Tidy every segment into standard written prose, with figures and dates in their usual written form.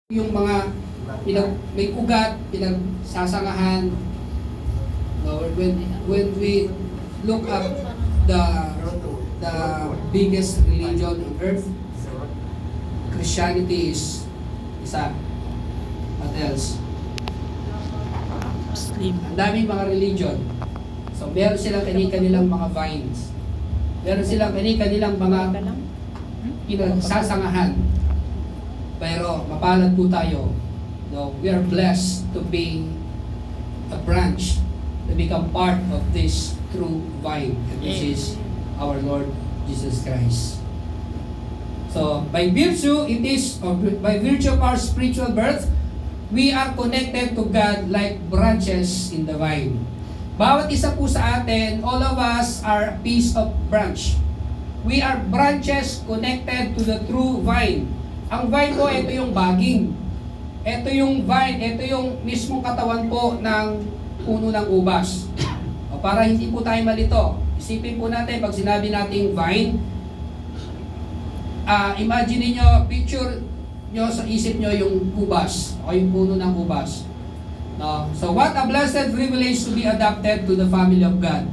Yung mga may ugat, pinagsasangahan. No, when we look up the biggest religion on earth, Christianity is isa. What else? Muslim. Ang daming mga religion. So meron silang kani-kanilang mga vines. Meron silang kani-kanilang mga pinagsasangahan. Pero mapalad po tayo. No, we are blessed to be a branch, to become part of this true vine, and which is our Lord Jesus Christ. So by virtue of our spiritual birth, we are connected to God like branches in the vine. Bawat isa po sa atin, all of us are a piece of branch. We are branches connected to the true vine. Ang vine po, ito yung baging. Ito yung vine, ito yung mismong katawan po ng puno ng ubas. O para hindi po tayo malito, isipin po natin, pag sinabi nating vine, imagine niyo, picture nyo sa isip nyo yung ubas, o yung puno ng ubas. No? So what a blessed privilege to be adopted to the family of God.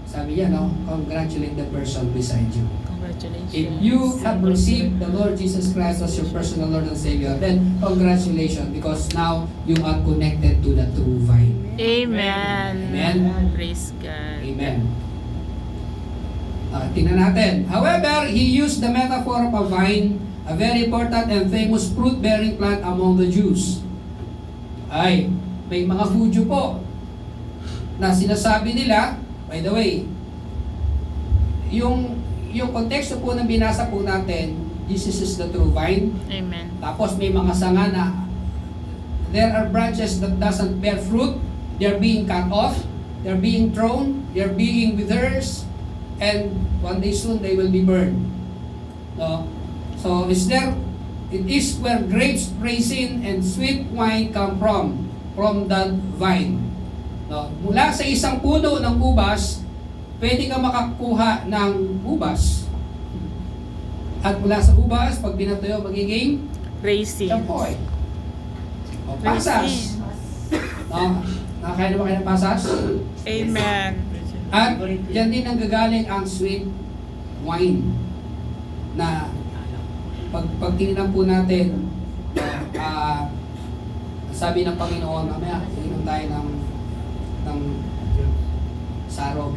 Sabi niya, no? Congratulate the person beside you. Congratulations. If you have received the Lord Jesus Christ as your personal Lord and Savior, then congratulations, because now you are connected to the true vine. Amen. Amen. Praise God. Amen. Tingnan natin. However, he used the metaphor of a vine, a very important and famous fruit-bearing plant among the Jews. Ay, may mga Hudyo po na sinasabi nila, by the way, yung konteksto po ng binasa po natin, Jesus is the true vine. Amen. Tapos may mga sanga na there are branches that doesn't bear fruit. They're being cut off. They're being thrown. They're being withers. And one day soon they will be burned. No? So it is where grapes, raisin, and sweet wine come from that vine. No? Mula sa isang puno ng ubas, pwede ka makakuha ng ubas. At mula sa ubas, pag binatuyo, magiging Racing. champoy. O pasas. No? Nakakain naman kayo ng pasas? Amen. At yan din ang gagaling ang sweet wine. Na pag tinignan po natin, sabi ng Panginoon, mamaya, inom tayo ng sarog.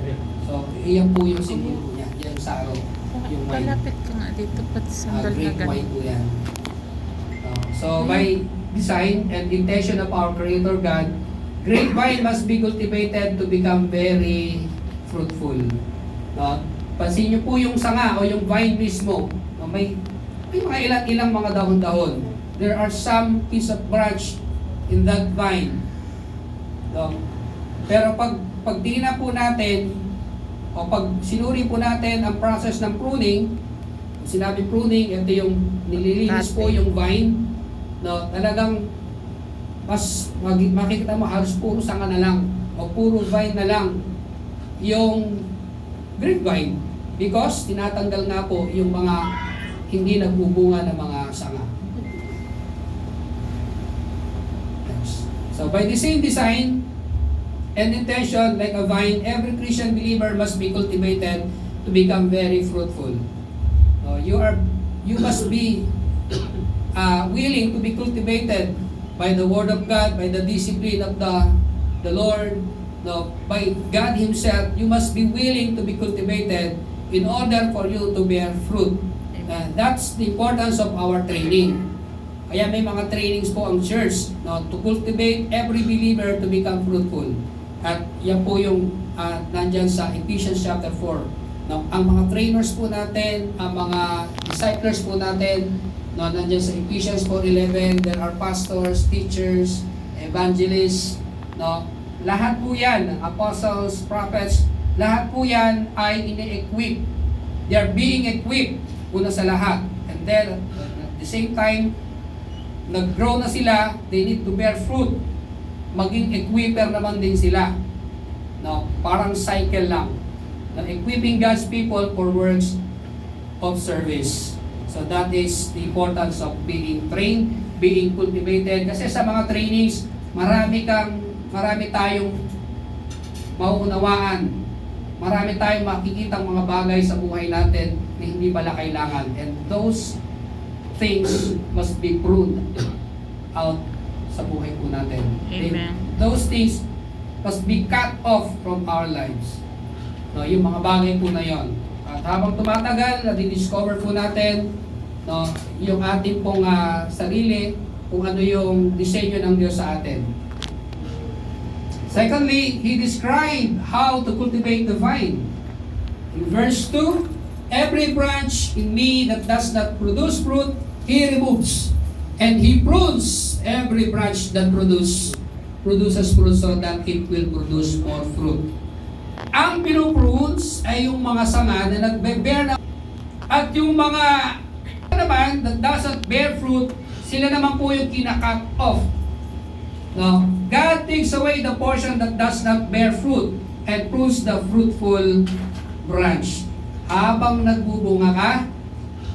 So, iyan po yung simbolo niya. Yan yung sarog, yung wine. Palapit ka nga dito, pati sandal na Grape wine ganun. po yan. So, by design and intention of our Creator God, grapevine must be cultivated to become very fruitful. No? Pansin niyo po yung sanga o yung vine mismo. No? May mga ilang mga dahon-dahon. There are some piece of branch in that vine. No? Pero pag tingnan po natin, o pag sinuri po natin ang process ng pruning, sinabi pruning, ito yung nililinis po yung vine, no, talagang mas makikita mo halos puro sanga na lang o puro vine na lang yung grapevine, because tinatanggal nga po yung mga hindi nagbubunga ng mga sanga. So by the same design and intention, like a vine, every Christian believer must be cultivated to become very fruitful. You must be willing to be cultivated by the Word of God, by the discipline of the Lord, by God Himself. You must be willing to be cultivated in order for you to bear fruit. That's the importance of our training. Kaya may mga trainings po ang church, to cultivate every believer to become fruitful. At yan po yung nandyan sa Ephesians chapter 4. Ang mga trainers po natin, ang mga disciples po natin, nandyan sa Ephesians 4:11, there are pastors, teachers, evangelists, lahat po yan, apostles, prophets, lahat po yan ay ini-equip. They are being equipped una sa lahat. And then, at the same time, nag-grow na sila, they need to bear fruit. Maging equiper naman din sila. Parang cycle lang. Equipping God's people for works of service. So that is the importance of being trained being cultivated. Kasi sa mga trainings, marami tayong mauunawaan. Marami tayong makikitang mga bagay sa buhay natin na hindi pala kailangan. And those things must be pruned out sa buhay po natin. Amen. Those things must be cut off from our lives. No, yung mga bagay po na yon. At habang tumatagal, na-discover po natin no, yung ating pong sarili, kung ano yung disenyo ng Diyos sa atin. Secondly, He described how to cultivate the vine. In verse 2, every branch in me that does not produce fruit, He removes. And He prunes every branch that produces fruit so that it will produce more fruit. Ang pinuprunes ay yung mga sanga na nagbe-bear na, at yung mga naman that doesn't bear fruit, sila naman po yung kina-cut off. No? God takes away the portion that does not bear fruit and prunes the fruitful branch. Habang nagbubunga ka,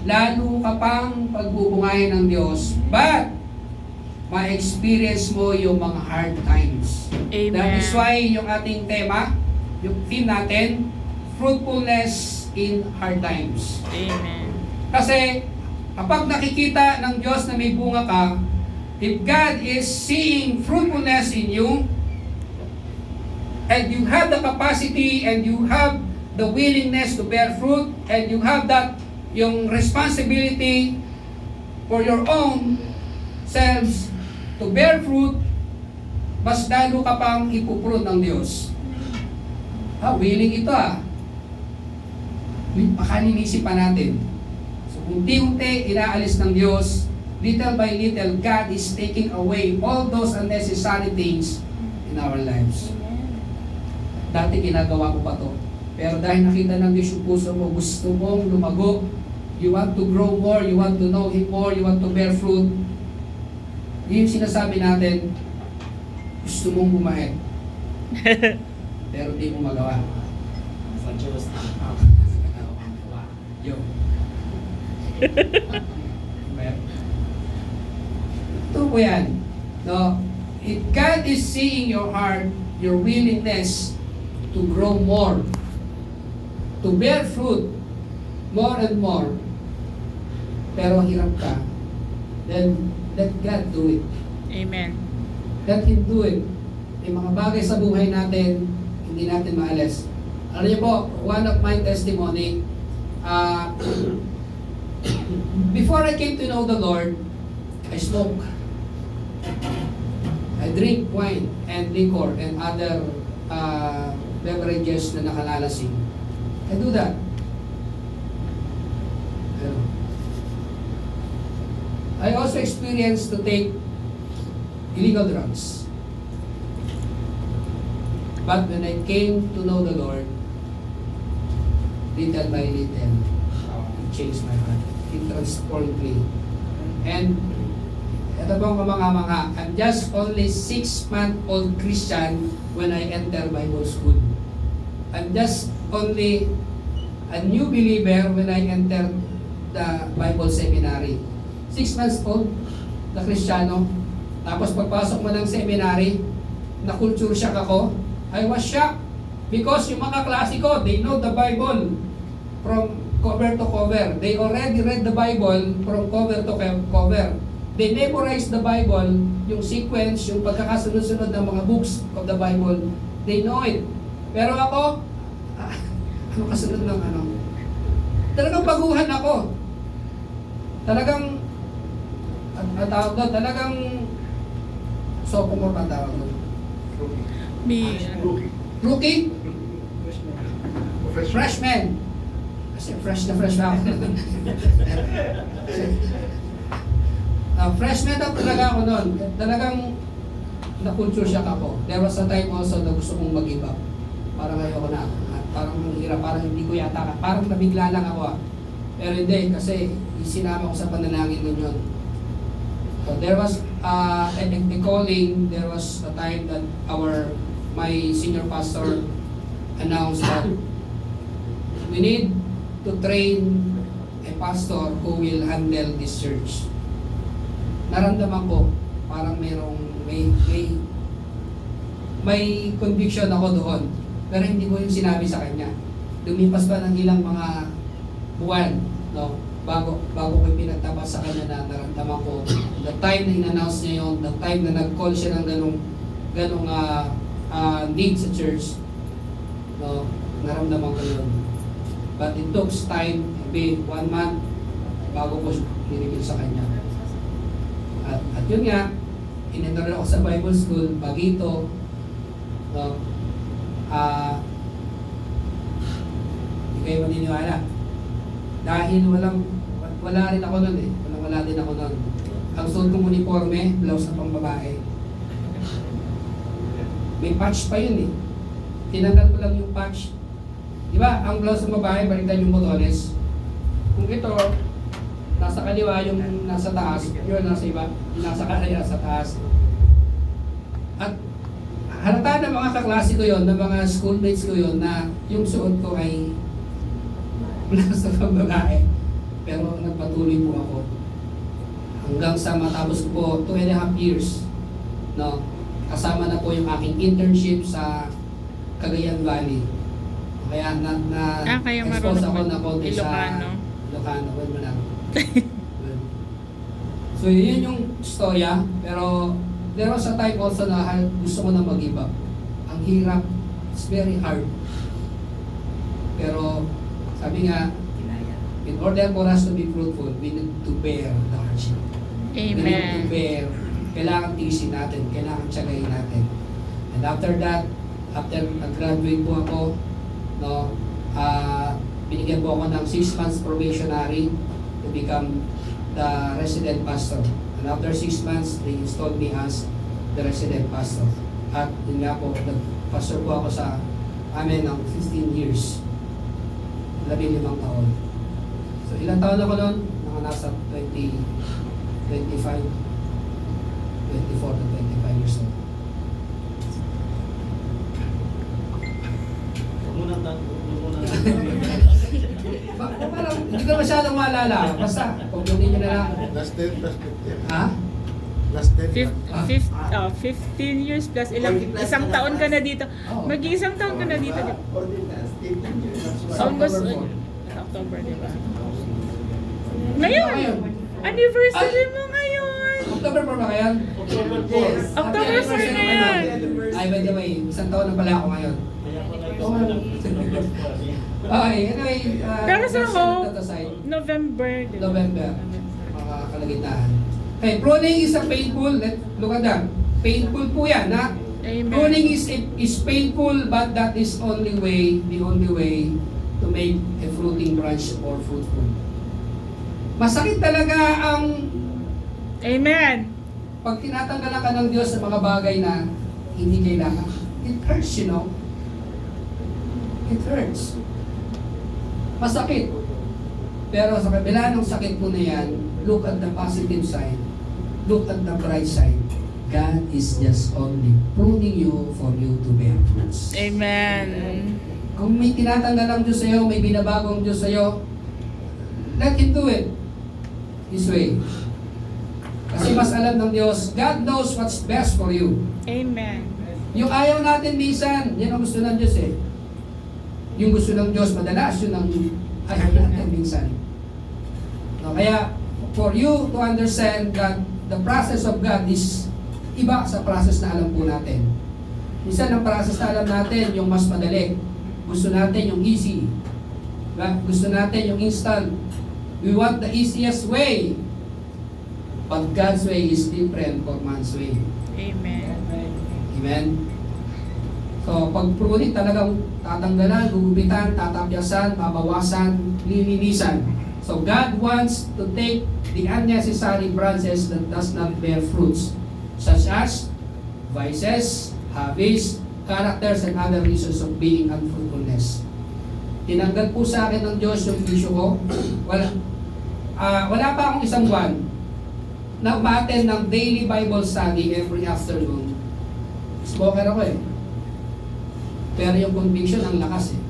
lalo ka pang pagbubungahin ng Diyos. But, ma-experience mo yung mga hard times. Amen. That is why yung ating tema, yung theme natin, fruitfulness in hard times. Amen. Kasi, kapag nakikita ng Diyos na may bunga ka, if God is seeing fruitfulness in you, and you have the capacity, and you have the willingness to bear fruit, and you have that, yung responsibility for your own selves to bear fruit, mas lalo ka pang ipuprune ng Diyos. Willing ito Pakalinisin pa natin. So, unti-unti, inaalis ng Diyos, little by little, God is taking away all those unnecessary things in our lives. Dati ginagawa ko pa to. Pero dahil nakita ng Diyos yung puso mo, gusto mong lumago, you want to grow more, you want to know Him more, you want to bear fruit, yun yung sinasabi natin, gusto mong bumahe. Pero di mo magawa. Sa Diyos. Yo. Ito po yan. No? If God is seeing your heart, your willingness to grow more, to bear fruit more and more, pero hirap ka, then let God do it. Amen. Let Him do it. May mga bagay sa buhay natin, hindi natin maalis. Alam niyo po, one of my testimony, before I came to know the Lord, I smoke. I drink wine and liquor and other beverages na nakalalasing. I do that. I also experienced to take illegal drugs. But when I came to know the Lord, little by little, He changed my heart. He transformed me. And ito pong kamanga-manga, I'm just only 6-month-old Christian when I enter Bible school. I'm just only a new believer when I enter the Bible seminary. 6 months old na Kristiyano. Tapos pagpasok mo ng seminary, na culture shock ako. I was shocked because yung mga klase ko, they know the Bible from cover to cover. They already read the Bible from cover to cover. They memorize the Bible, yung sequence, yung pagkakasunod-sunod ng mga books of the Bible. They know it. Pero ako, ano kasunod ng ano? Talagang baguhan ako. Talagang, ang tawag doon, talagang sophomore pa tawag doon. Me. Rookie? Freshman. Kasi fresh na ako. Freshman na talaga ako noon. Talagang na-culture shock ako. There was a time also na gusto kong mag-give up. Parang ayoko na. Parang ang hirap, parang hindi ko yata, parang nabigla lang ako. Pero hindi, kasi sinama ko sa panalangin nun yun. So there was a calling, there was a time that my senior pastor announced that we need to train a pastor who will handle this church. naramdaman ko parang may conviction ako doon. Pero hindi ko yung sinabi sa kanya. Lumipas pa ng ilang mga buwan, no? Bago ko pinagtabas sa kanya na naramdaman ko, the time na in-announce niya yun, the time na nag-call siya ng ganong need sa church, no? Naramdaman ko yun. But it took time, maybe 1 month, bago ko i-reveal sa kanya. At yun nga, in-enroll ako sa Bible School, Bagito, no? Hindi kayo maniniwala. Dahil wala rin ako nun eh. Wala din ako nun. Ang suot kong uniforme, blouse na pang babae. May patch pa yun eh. Tinanggal ko lang yung patch. Di ba, ang blouse ng babae, baliktad yung botones. Kung ito, nasa kaliwa yung nasa taas, yun nasa iba, nasa kaliwa sa taas. At halata ng mga kaklase ko yun, ng mga schoolmates ko yun, na yung suot ko ay nasa pambabae. Pero nagpatuloy po ako. Hanggang sa matapos ko po 2.5 years, no, kasama na po yung aking internship sa Cagayan Valley. Kaya kaya expose ako marunong na konti sa Ilocano. Ilocano. Well, mo lang. So yun yung storya, pero there was a time also na gusto ko na mag-give up. Ang hirap, it's very hard. Pero sabi nga, in order for us to be fruitful, we need to bear the hardship. We need to Amen. bear. Kailangan tiisin natin, kailangan tiyagayin natin. And after that, after nag-graduate po ako, no, binigyan po ako ng 6 months probationary to become the resident pastor. And after 6 months, they installed me as the resident pastor. At yun nga po, nag-pastor po ako sa amin ng 15 years. 15 taon. So ilang taon ako noon? Nasa 25, 24 to 25 years old. Parang hindi ko masyadong maalala. Basta, pagpunin nyo na lang. Last 10 plus 15. Ha? Last 10. 15 years plus isang taon ka na dito. Oo. Mag-iisang taon ka na dito. Almost October, di ba? Ngayon! Anniversary mo ngayon! October 4 ba kaya? October 4. October 4 na yan! Ay, by the way, isang taon na pala ako ngayon. Okay, anyway. Pero sa let's ako, set that aside. November, di ba? November. Mga kalagitnaan. Okay, pruning is a painful. Look at that. Painful po yan, ha? Amen. Pruning is painful, but that is the only way to make a fruiting branch more fruitful. Masakit talaga ang Amen. pag tinatanggalan ka ng Diyos sa mga bagay na hindi kailangan. It hurts, you know. It hurts. Masakit. Pero sa kabila ng sakit mo na yan, look at the positive side. Look at the bright side. God is just only pruning you for you to bear fruits. Amen. Kung may tinatanggal ang Diyos sa'yo, may binabagong Diyos sa'yo, let Him do it. This way. Kasi mas alam ng Diyos, God knows what's best for you. Amen. Yung ayaw natin minsan, yan ang gusto ng Diyos eh. Yung gusto ng Diyos, madalas yun ang ayaw natin minsan. No, kaya, for you to understand that the process of God is iba sa process na alam po natin. Minsan ang process na alam natin, yung mas madali. Gusto natin yung easy. Diba? Gusto natin yung instant. We want the easiest way. But God's way is different from man's way. Amen. Amen? So, pag pruning talagang tatanggalan, gugupitan, tatapyasan, babawasan, lilinisan. So, God wants to take the unnecessary branches that does not bear fruits, such as vices, habits, characters, and other reasons of being unfruitfulness. Tinanggal po sa akin ng Diyos yung issue ko. Wala pa akong isang buwan na umaten ng daily Bible study every afternoon. Smoker ako eh. Pero yung conviction ang lakas eh.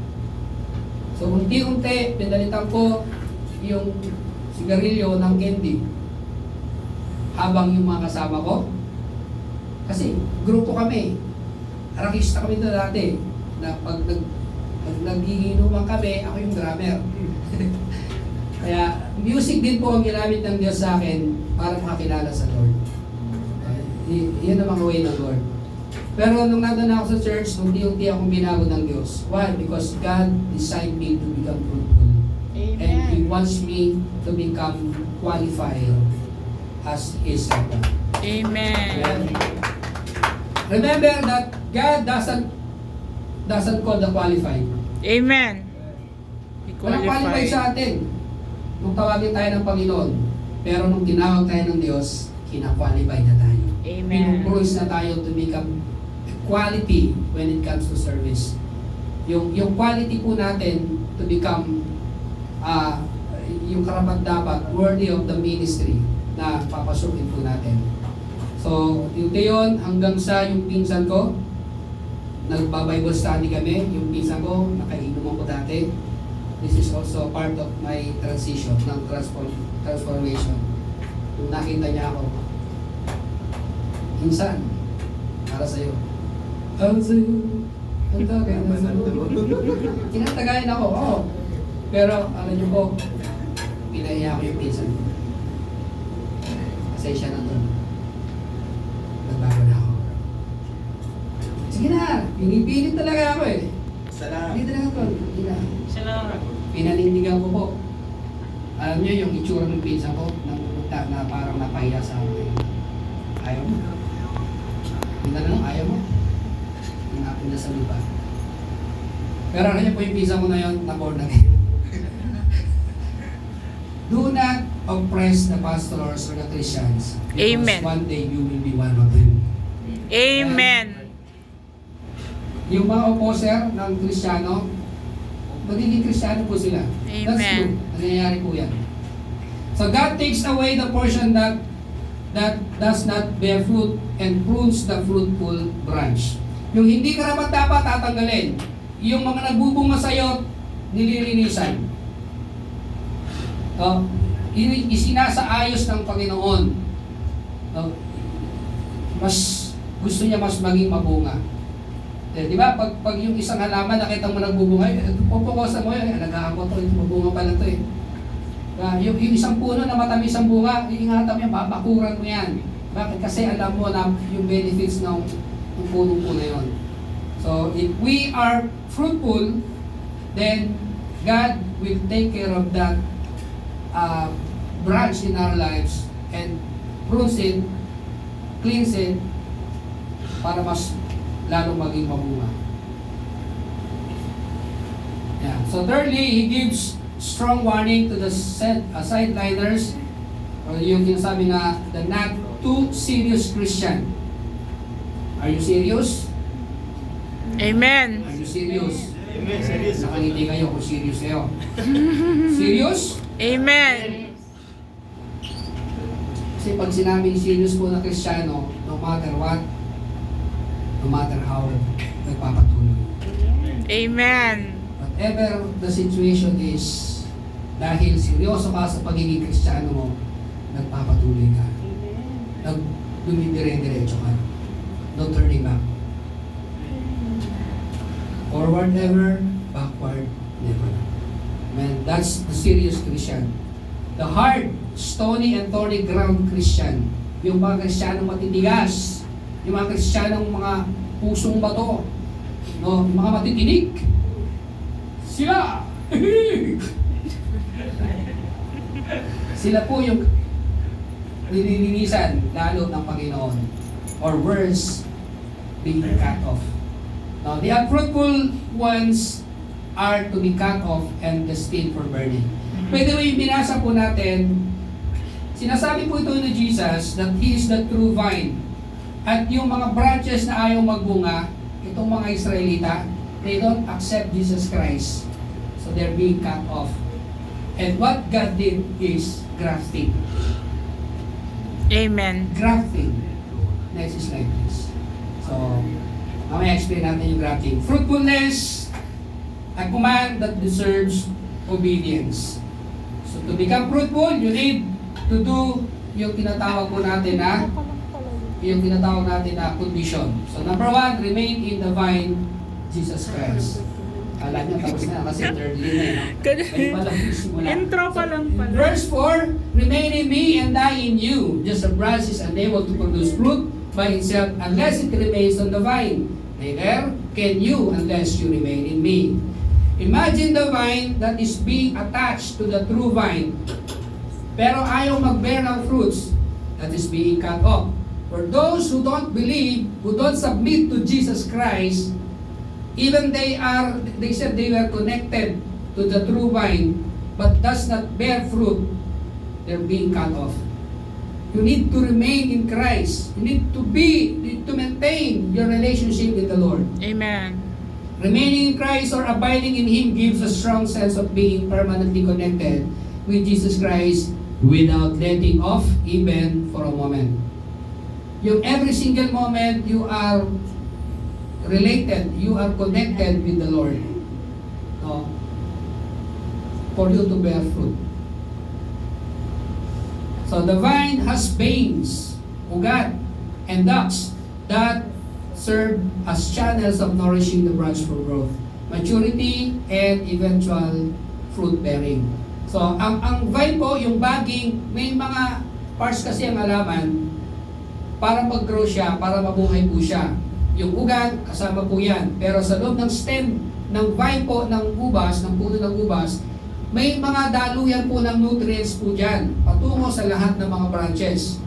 So unti-unti, pinalitan ko yung sigarilyo ng candy. habang yung mga kasama ko. Kasi grupo kami. Arakista kami ito dati. Na pag nagiinuman kami, ako yung drummer. Kaya music din po ang ginamit ng Diyos sa akin para makakilala sa Lord. Yan ang mga way ng Lord. Pero nung nandun ako sa church, unti-unti akong binago ng Diyos. Why? Because God designed me to become fruitful. And He Amen. wants me to become qualified as His servant. Amen. Remember that God doesn't call the qualified. Amen. Be Walang qualified qualified. sa atin. Nung tawagin tayo ng Panginoon, pero nung tinawag tayo ng Diyos, kina-qualify na tayo. Amen. Pinuproise na tayo to become quality when it comes to service. Yung quality po natin to become yung karapat-dapat worthy of the ministry na papasukin po natin. So, yun hanggang sa yung pinsan ko, nagba-Bible study kami, yung pinsan ko, nakainuman ko dati. This is also part of my transition, ng transformation. Nung nakita niya ako, insan, para sa'yo. Ang sa'yo. Ang tagay na sa'yo. Kinatagayan ako, oo. Pero, alam niyo po, pinahiya ko yung pinsan ko. Kasi siya na doon. Nagbago na ako. Sige na, pinipilit talaga ako eh. Salamat. Hindi talaga ako. Hindi na. Salamat. Pinanindigan ko po. Alam niyo yung itsura ng pinsan ko na parang napahiya sa akin. Ayaw mo. Hindi na lang, ayaw mo. Hinapin na sa lupa. Pero ano niyo po yung pinsan ko na yun, na-born again. Do not oppress the pastors or the Christians. Because Amen. one day you will be one of them. Amen. Yung mga opposer ng Kristiyano, magiging Kristiyano po sila. That's Amen. true. Nangyayari po yan. So God takes away the portion that does not bear fruit and prunes the fruitful branch. Yung hindi karapat-dapat tatanggalin. Yung mga nagbubunga sa'yo, nililinisan. Isinasaayos ng Panginoon. Mas gusto niya mas maging mabunga. Di ba? Pag yung isang halaman nakita mo nagbubunga, pupukosan mo yun, alagaan ko to, mabunga pala to eh. Yung isang puno na matamis ang bunga, iingatan mo yan, babakuran mo yan. Bakit? Kasi alam mo na yung benefits ng puno po na yun. So, if we are fruitful, then God will take care of that branch in our lives and prunes it, cleans it, para mas lalong maging mabunga. Yeah. So thirdly, He gives strong warning to the sideliners, or yung sinasabi na the not too serious Christian. Are you serious? Amen. Are you serious? Amen. Serious. Nakangiti kayo kung serious kayo. Serious? Amen. Kasi pag sinabing serious po na Kristiyano, no matter what, no matter how, nagpapatuloy. Amen. Whatever the situation is, dahil seryoso ka sa pagiging Kristiyano mo, nagpapatuloy ka. Dumidire-diretso ka. No turning back. Forward ever, backward never. Man, that's the serious Christian. The hard, stony and thorny ground Christian. Yung mga Kristiyanong matitigas, yung mga Kristiyanong mga pusong bato, no, yung mga matitinig. Sila! Sila po yung nililinisan lalo ng Panginoon. Or worse, being cut off. Now, the unfruitful ones are to be cut off and destined for burning. By the way, binasa po natin, sinasabi po ito ni Jesus that He is the true vine. At yung mga branches na ayaw magbunga, itong mga Israelita, they don't accept Jesus Christ. So they're being cut off. And what God did is grafting. Amen. Grafting. Next slide please. So, mamaya explain natin yung grafting. Fruitfulness, a command that deserves obedience. So to become fruitful, you need to do yung tinatawag po natin na condition. So number 1, remain in the vine, Jesus Christ. Kala niya tapos na kasi third line na yun. Kayo pa lang simula. Intro pa lang pala. Verse 4, remain in me and I in you. Just a branch is unable to produce fruit by itself unless it remains on the vine. Neither can you unless you remain in me. Imagine the vine that is being attached to the true vine, pero ayaw mag-bear ng fruits, that is being cut off. For those who don't believe, who don't submit to Jesus Christ, even they said they were connected to the true vine, but does not bear fruit, they're being cut off. You need to remain in Christ. You need to maintain your relationship with the Lord. Amen. Remaining in Christ or abiding in Him gives a strong sense of being permanently connected with Jesus Christ without letting off even for a moment. Yung every single moment you are related, you are connected with the Lord. No? For you to bear fruit. So the vine has veins, ugat, and ducts that serve as channels of nourishing the branch for growth, maturity, and eventual fruit bearing. So ang vine po, yung baging, may mga parts kasi ang halaman para mag-grow siya, para mabuhay po siya. Yung ugat, kasama po yan. Pero sa loob ng stem ng vine po, ng ubas, ng puno ng ubas, may mga daluyan po ng nutrients po dyan, patungo sa lahat ng mga branches.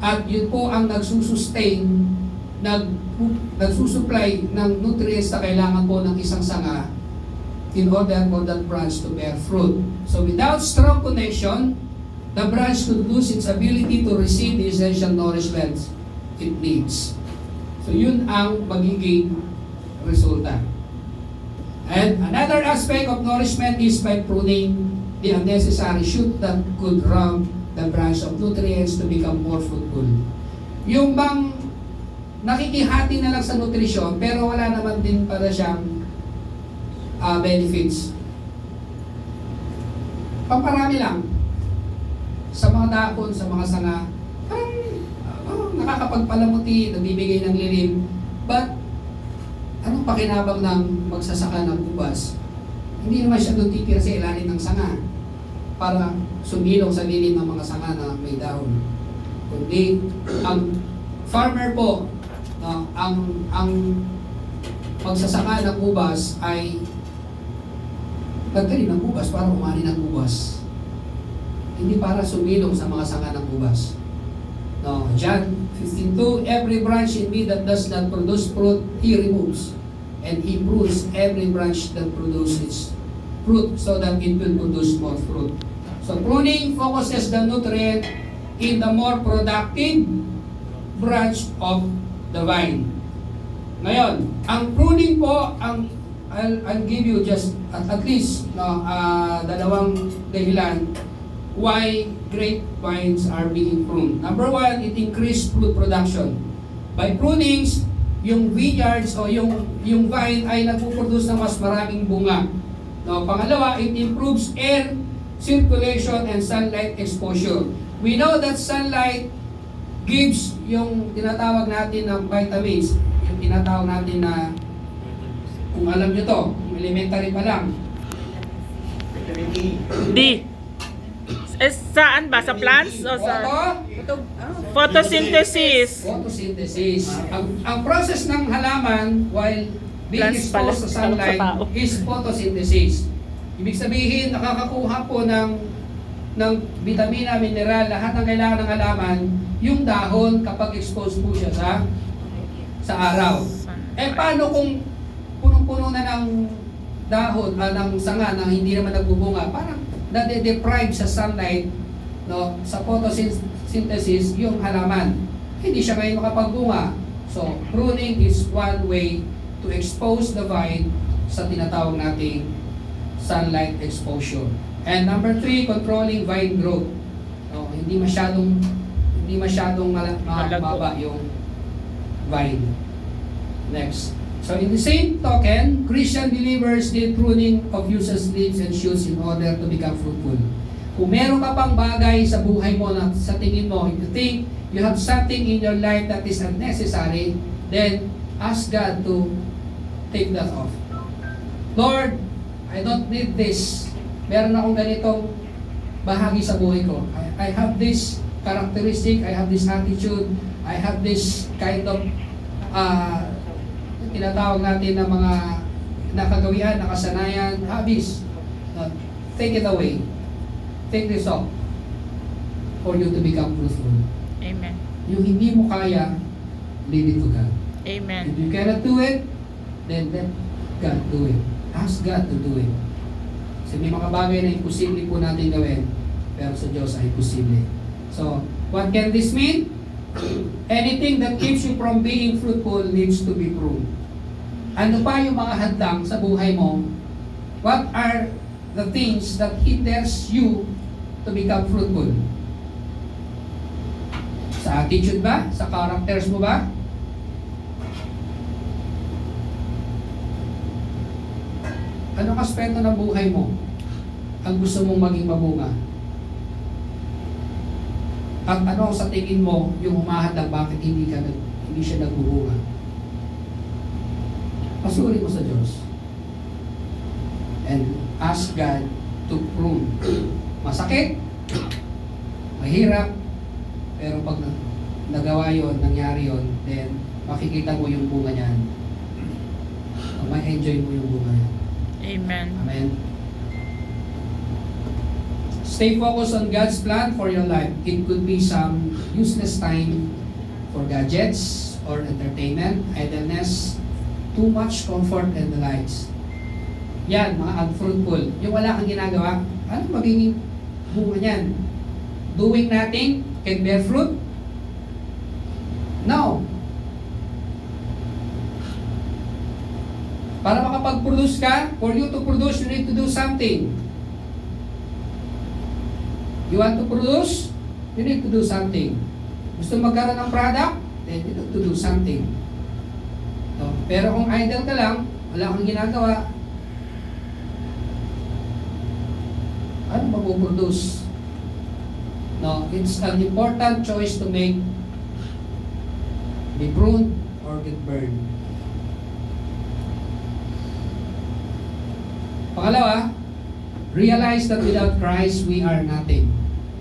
At yun po ang nagsusustain, nagsusupply ng nutrients na kailangan po ng isang sanga in order for that branch to bear fruit. So without strong connection, the branch could lose its ability to receive the essential nourishment it needs. So yun ang magiging resulta. And another aspect of nourishment is by pruning the unnecessary shoot that could rob the branch of nutrients to become more fruitful. Yung bang nakikihati na lang sa nutrisyon pero wala naman din para siyang benefits. Pamparami lang sa mga dahon, sa mga sanga, parang nakakapagpalamuti, nagbibigay ng lilim, but anong pakinabang ng magsasaka ng ubas? Hindi naman siya doon titira sa ilalim ng sanga para sumilong sa lilim ng mga sanga na may dahon. Kundi ang farmer po, no, ang magsasaka ng ubas ay nagtanim ng ubas para umani ng ubas. Hindi para sumilong sa mga sanga ng ubas. No, John 15:2, every branch in me that does not produce fruit, He removes. And He prunes every branch that produces fruit so that it will produce more fruit. So pruning focuses the nutrient in the more productive branch of the vine. Ngayon, ang pruning po, I'll give you just at least dalawang dahilan why grapevines are being pruned. Number 1, it increased fruit production. By prunings, yung vineyards o yung vine ay nagpo-produce ng mas maraming bunga. No, pangalawa, it improves air circulation and sunlight exposure. We know that sunlight gives yung tinatawag natin ng vitamins, yung tinatawag natin na, kung alam nyo to, elementary pa lang. D. Saan ba? Sa plants o sa photosynthesis? Photosynthesis. Ang process ng halaman while being Plants pala, exposed sa sunlight sa tao. is photosynthesis. Ibig sabihin, nakakakuha po ng vitamina, mineral, lahat ng kailangan ng halaman, yung dahon kapag exposed po siya sa araw. Eh paano kung punong-puno na ng dahon, ng sanga na hindi naman nagbubunga, parang nade-deprive sa sunlight, no, sa photosynthesis yung halaman. Hindi siya ngayon makapagbunga. So, pruning is one way to expose the vine sa tinatawag nating sunlight exposure. And number 3, controlling vine growth. No, hindi masyadong mababa yung vine. Next. So in the same token, Christian believers need pruning of useless leaves and shoots in order to become fruitful. Kung meron ka pang bagay sa buhay mo na sa tingin mo, if you think you have something in your life that is unnecessary, then ask God to take that off. Lord, I don't need this. Meron akong ganitong bahagi sa buhay ko. I have this characteristic, I have this attitude, I have this kind of tinatawag natin na mga nakagawian, nakasanayan, habits. Take it away. Take this off for you to become fruitful. Amen. Yung hindi mo kaya, leave it to God. Amen. If you cannot do it, then let God do it. Ask God to do it. Kasi may mga bagay na imposible po natin gawin, pero sa Diyos ay posible. So, what can this mean? Anything that keeps you from being fruitful needs to be pruned. Ano pa yung mga hadlang sa buhay mo? What are the things that hinders you to become fruitful? Sa attitude ba? Sa characters mo ba? Anong aspeto ng buhay mo ang gusto mong maging mabunga? At ano sa tingin mo yung humahadlang bakit hindi siya nagbubunga? Pasuri mo sa Diyos. And ask God to prune. Masakit, mahirap, pero pag nagawa yon, nangyari yon, then makikita mo yung bunga niyan. May enjoy mo yung bunga niyan. Amen. Amen. Stay focused on God's plan for your life. It could be some useless time for gadgets or entertainment, idleness, too much comfort and the likes. Yan, mga unfruitful. Yung wala kang ginagawa, ano magiging bunga niyan? Doing nothing can bear fruit? No. Para makapag-produce ka, for you to produce, you need to do something. You want to produce, you need to do something. Gusto magkaroon ng product, then you need to do something. So, pero kung idle ka lang, wala kang ginagawa, ano mapuproduce? No, it's an important choice to make. Be pruned or get burned. Pangalawa, realize that without Christ, we are nothing.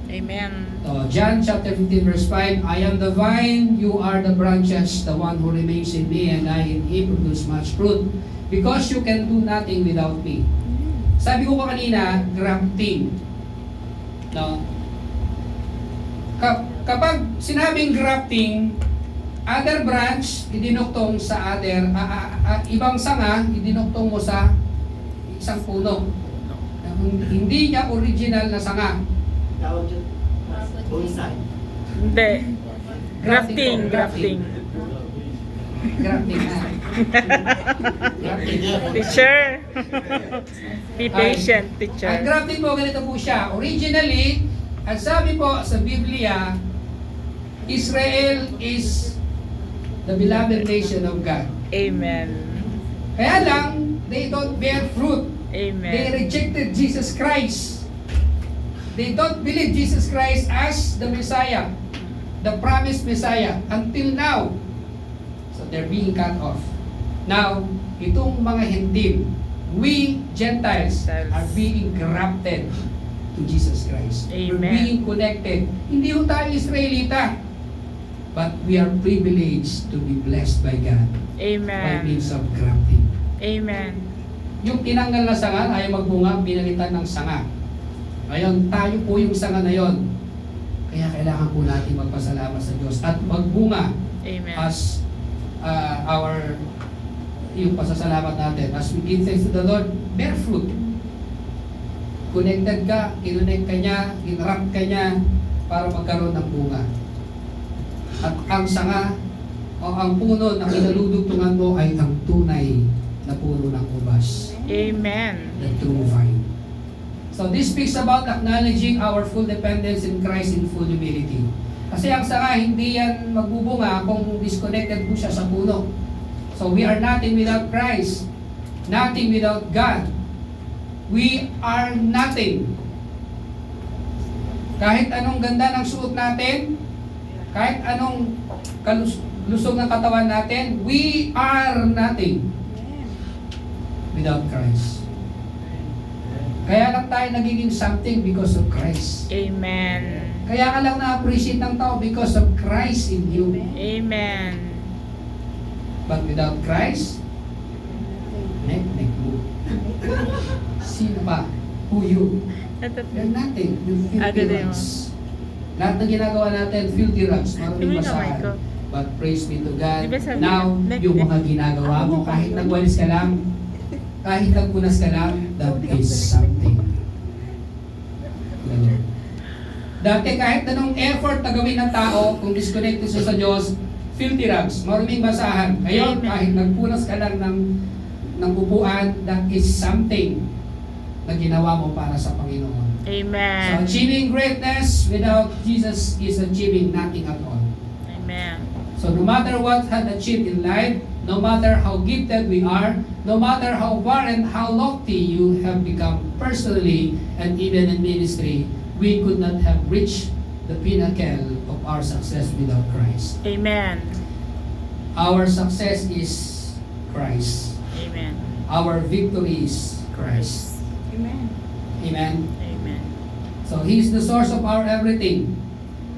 Amen. So, John chapter 15 verse 5, I am the vine, you are the branches, the one who remains in me and I in him produce much fruit, because you can do nothing without me. Sabi ko kanina, grafting. No? Kapag sinabing grafting, other branch, idinuktong sa other, ibang sanga, idinuktong mo sa isang puno. Hindi niya original na sanga. Tawag dyan, bonsai. Hindi. Grafting. Grafting na. Grafting. Teacher. Be patient, Ang teacher. grafting po, ganito po siya. Originally, ang sabi po sa Biblia, Israel is the beloved nation of God. Amen. Kaya lang, they don't bear fruit. They Amen. rejected Jesus Christ. They don't believe Jesus Christ as the Messiah, the promised Messiah, until now. So they're being cut off. Now, itong mga Hentil, we Gentiles are being grafted to Jesus Christ. We're Amen. being connected. Hindi ho tayo Israelita, but we are privileged to be blessed by God by Amen. means of grafting. Amen. Yung tinanggal na sanga, ayaw magbunga, pinalitan ng sanga. Ngayon, tayo po yung sanga na yon. Kaya kailangan po natin magpasalamat sa Diyos at magbunga Amen. as yung pasasalamat natin. As we give thanks to the Lord, bear fruit. Connected ka, kinonect ka niya, kinrap ka niya para magkaroon ng bunga. At ang sanga o ang puno na kinaludugtungan mo ay ang tunay na puno ng ubas. Amen. The true vine. So this speaks about acknowledging our full dependence in Christ in full humility. Kasi ang sanga, hindi yan magbubunga kung disconnected po siya sa puno. So we are nothing without Christ. Nothing without God. We are nothing. Kahit anong ganda ng suot natin, kahit anong lusog ng katawan natin, we are nothing without Christ. Kaya lang tayo nagiging something because of Christ. Amen. Kaya ka lang na-appreciate ng tao because of Christ in you. Amen. But without Christ, nek mo. Sino ba? Who you? You're nothing. You're filthy rags. Lahat ng ginagawa natin, filthy rags. Maraming Tingnan basahan. ko. But praise be to God. Di ba sabi Now, niya, yung mga ginagawa mo, kahit nagwalis ka lang, kahit nagpunas ka lang, that is something. Dati kahit anong effort na gawin ng tao, kung disconnected siya sa Diyos, filthy rags, maruming basahan. Ngayon, Amen. kahit nagpunas ka lang ng upuan, that is something na ginawa mo para sa Panginoon. So Amen. achieving greatness without Jesus is achieving nothing at all. Amen. So no matter what had achieved in life, no matter how gifted we are, no matter how far and how lofty you have become personally and even in ministry, we could not have reached the pinnacle of our success without Christ. Amen. Our success is Christ. Amen. Our victory is Christ. Amen. Amen. Amen. So He is the source of our everything.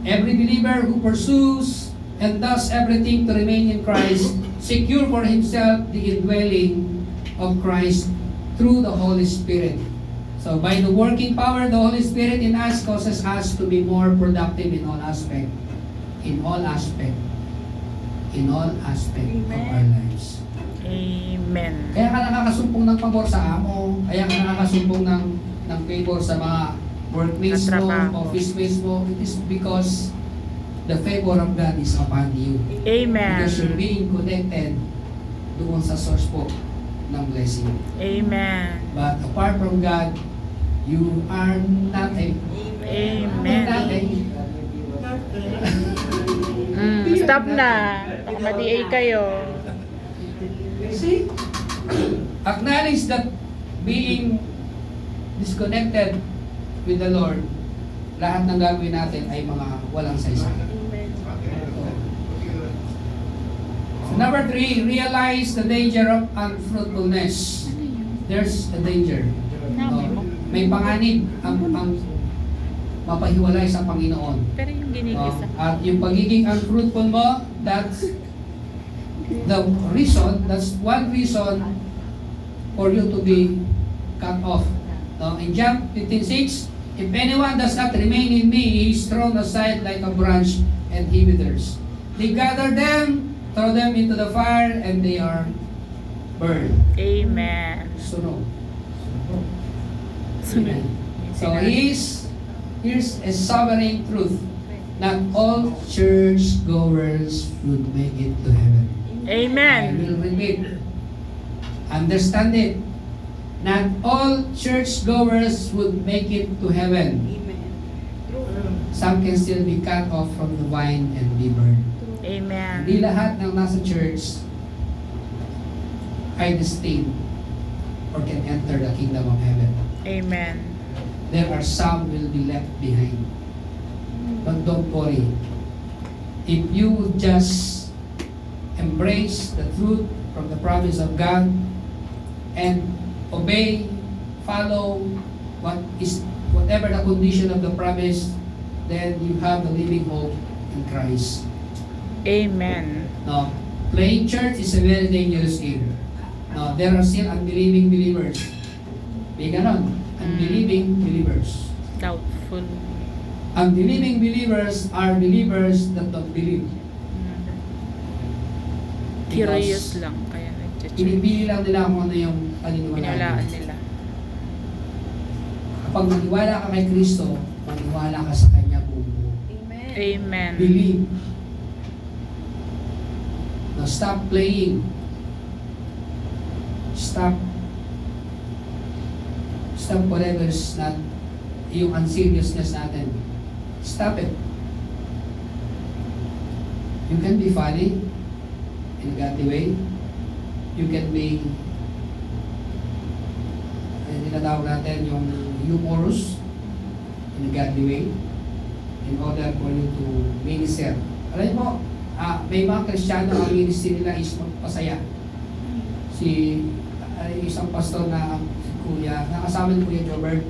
Every believer who pursues and does everything to remain in Christ, secure for himself the indwelling of Christ through the Holy Spirit. So by the working power of the Holy Spirit in us causes us to be more productive in all aspect. In all aspect. In all aspect of our lives. Amen. Kaya ka nakakasumpong ng pabor sa amo, kaya ka nakakasumpong ng favor sa mga workmates mo, Katrabaho. office mates mo, it is because the favor of God is upon you. Amen. Because you're being connected doon sa source po ng blessing. Amen. But apart from God, you are nothing. Amen. Nothing. Stop na. Baka ma-DA kayo. See? Acknowledge that being disconnected with the Lord, lahat ng gagawin natin ay mga walang saysay. So number 3, realize the danger of unfruitfulness. There's a danger. No? May panganib ang mapahiwalay sa Panginoon. Pero yung ginigisa. At yung pagiging unfruitful mo, that's the reason, that's one reason for you to be cut off. In John 15:6, if anyone does not remain in me, he is thrown aside like a branch and he withers. They gather them, throw them into the fire, and they are burned. Amen. Sunog. Sunod. So here's a sobering truth. Not all church goers would make it to heaven. I Amen. will repeat. Understand it. Not all church goers would make it to heaven. Some can still be cut off from the vine and be burned. Amen. Hindi lahat ng nasa church ay destined or can enter the kingdom of heaven. Amen. There are some will be left behind. But don't worry. If you just embrace the truth from the promise of God and obey, follow whatever the condition of the promise, then you have the living hope in Christ. Amen. No, playing church is a very dangerous game. No, there are still unbelieving believers. May ganon, unbelieving believers. Doubtful. Unbelieving believers are believers that don't believe. Curious lang. Kaya nag-church. Pinipili lang nila kung ano yung paniniwalaan. Piniwalaan nila. Kapag maniwala ka kay Kristo, maniwala ka sa Kanya buo. Amen. Believe. Now stop playing. Stop whatever is not yung unseriousness natin. Stop it. You can be funny in a godly way. You can be tinatawag natin yung humorous in a godly way. in order for you to minister. Alam mo, may mga Kristiyano ang ministry nila is magpasaya. Si isang pastor na si Kuya, nakasama ni Kuya Jobert.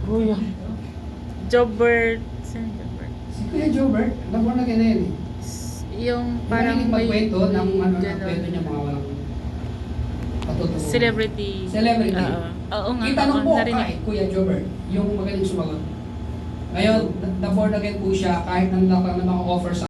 Kuya. Jobert. Saan Jobert? Si Kuya Jobert, alam mo na ganyan eh. Yung Parang parang magkwento ng ano ng ganun. kwento niya mga walang patutungo. Celebrity. Celebrity. Oo nga. Itanong po narinig. kay Kuya Jobert, yung magaling sumagot. Ngayon, na born again po siya kahit nang lang na maka-offer sa